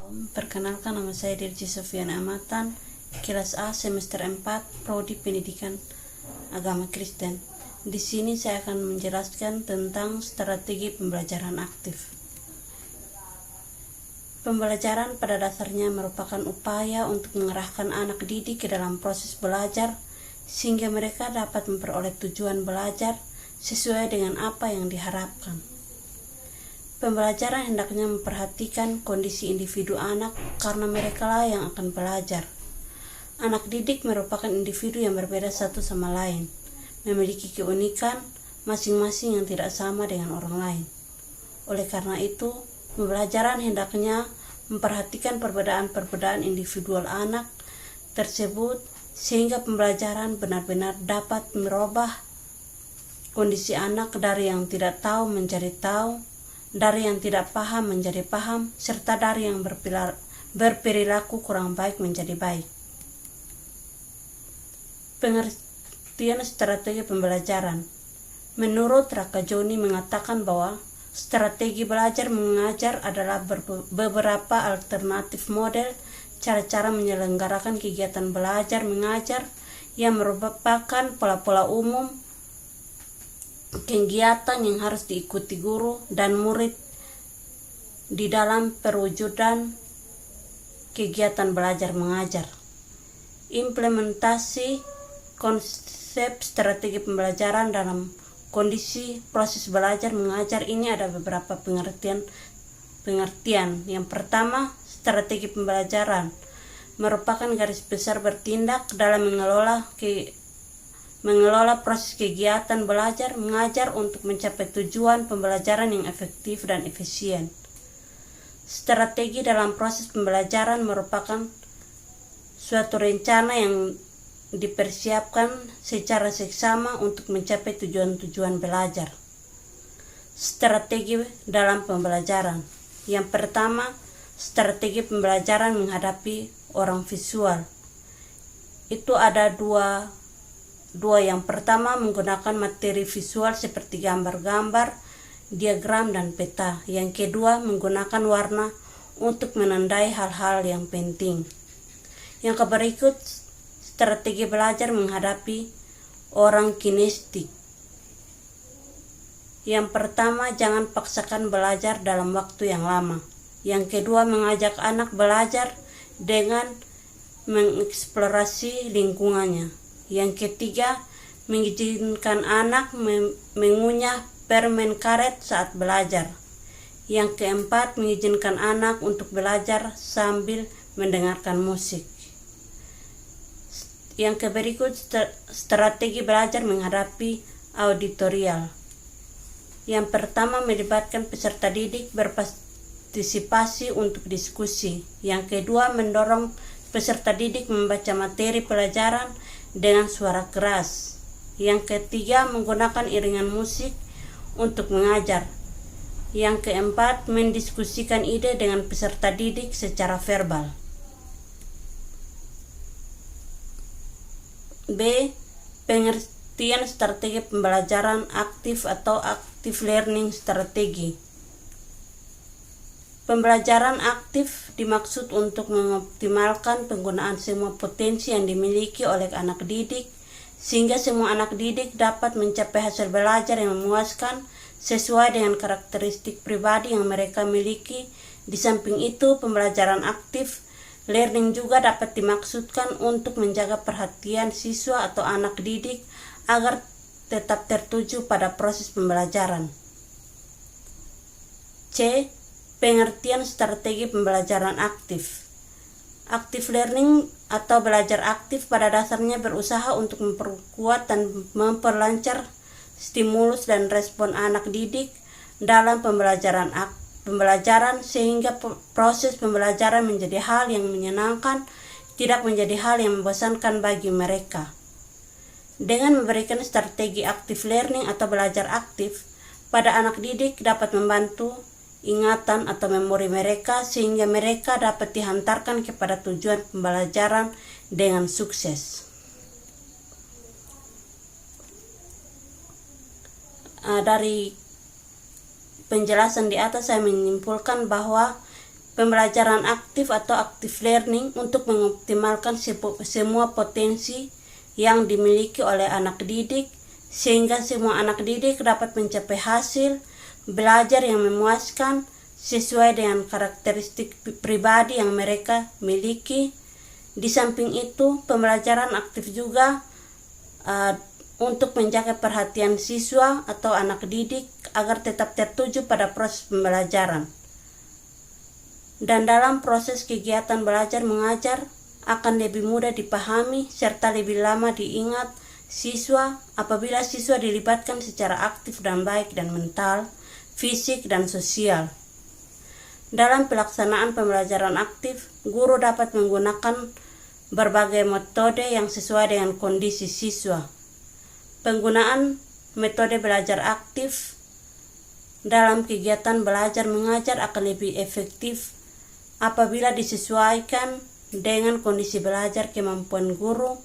Perkenalkan, nama saya Dirji Sofian Amatan, kelas A semester 4, Prodi Pendidikan Agama Kristen. Di sini saya akan menjelaskan tentang strategi pembelajaran aktif. Pembelajaran pada dasarnya merupakan upaya untuk mengarahkan anak didik ke dalam proses belajar sehingga mereka dapat memperoleh tujuan belajar sesuai dengan apa yang diharapkan. Pembelajaran hendaknya memperhatikan kondisi individu anak karena merekalah yang akan belajar. Anak didik merupakan individu yang berbeda satu sama lain, memiliki keunikan masing-masing yang tidak sama dengan orang lain. Oleh karena itu, pembelajaran hendaknya memperhatikan perbedaan-perbedaan individual anak tersebut sehingga pembelajaran benar-benar dapat merubah kondisi anak dari yang tidak tahu menjadi tahu, dari yang tidak paham menjadi paham, serta dari yang berperilaku kurang baik menjadi baik. Pengertian strategi pembelajaran. Menurut Raka Joni mengatakan bahwa strategi belajar mengajar adalah beberapa alternatif model cara-cara menyelenggarakan kegiatan belajar mengajar yang merupakan pola-pola umum kegiatan yang harus diikuti guru dan murid di dalam perwujudan kegiatan belajar mengajar. Implementasi konsep strategi pembelajaran dalam kondisi proses belajar mengajar ini ada beberapa pengertian. Yang pertama, strategi pembelajaran merupakan garis besar bertindak dalam mengelola proses kegiatan belajar mengajar untuk mencapai tujuan pembelajaran yang efektif dan efisien. Strategi dalam proses pembelajaran merupakan suatu rencana yang dipersiapkan secara seksama untuk mencapai tujuan-tujuan belajar. Strategi dalam pembelajaran. Yang pertama, strategi pembelajaran menghadapi orang visual. Itu ada dua. Yang pertama, menggunakan materi visual seperti gambar-gambar, diagram, dan peta. Yang kedua, menggunakan warna untuk menandai hal-hal yang penting. Yang berikut, strategi belajar menghadapi orang kinestetik. Yang pertama, jangan paksakan belajar dalam waktu yang lama. Yang kedua, mengajak anak belajar dengan mengeksplorasi lingkungannya. Yang ketiga, mengizinkan anak mengunyah permen karet saat belajar. Yang keempat, mengizinkan anak untuk belajar sambil mendengarkan musik. Yang berikut, strategi belajar menghadapi auditorial. Yang pertama, melibatkan peserta didik berpartisipasi untuk diskusi. Yang kedua, mendorong peserta didik membaca materi pelajaran dengan suara keras. Yang ketiga, menggunakan iringan musik untuk mengajar. Yang keempat, mendiskusikan ide dengan peserta didik secara verbal. B. Pengertian strategi pembelajaran aktif atau active learning strategi. Pembelajaran aktif dimaksud untuk mengoptimalkan penggunaan semua potensi yang dimiliki oleh anak didik sehingga semua anak didik dapat mencapai hasil belajar yang memuaskan sesuai dengan karakteristik pribadi yang mereka miliki. Di samping itu, pembelajaran aktif learning juga dapat dimaksudkan untuk menjaga perhatian siswa atau anak didik agar tetap tertuju pada proses pembelajaran. C. Pengertian strategi pembelajaran aktif. Active learning atau belajar aktif pada dasarnya berusaha untuk memperkuat dan memperlancar stimulus dan respon anak didik dalam pembelajaran sehingga proses pembelajaran menjadi hal yang menyenangkan, tidak menjadi hal yang membosankan bagi mereka. Dengan memberikan strategi active learning atau belajar aktif pada anak didik dapat membantu ingatan atau memori mereka sehingga mereka dapat dihantarkan kepada tujuan pembelajaran dengan sukses. Dari penjelasan di atas saya menyimpulkan bahwa pembelajaran aktif atau active learning untuk mengoptimalkan semua potensi yang dimiliki oleh anak didik, sehingga semua anak didik dapat mencapai hasil belajar yang memuaskan sesuai dengan karakteristik pribadi yang mereka miliki. Di samping itu, pembelajaran aktif juga untuk menjaga perhatian siswa atau anak didik agar tetap tertuju pada proses pembelajaran. Dan dalam proses kegiatan belajar mengajar akan lebih mudah dipahami serta lebih lama diingat siswa apabila siswa dilibatkan secara aktif dan baik dan mental, fisik, dan sosial. Dalam pelaksanaan pembelajaran aktif, guru dapat menggunakan berbagai metode yang sesuai dengan kondisi siswa. Penggunaan metode belajar aktif dalam kegiatan belajar mengajar akan lebih efektif apabila disesuaikan dengan kondisi belajar kemampuan guru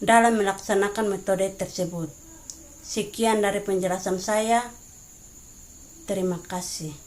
dalam melaksanakan metode tersebut. Sekian dari penjelasan saya. Terima kasih.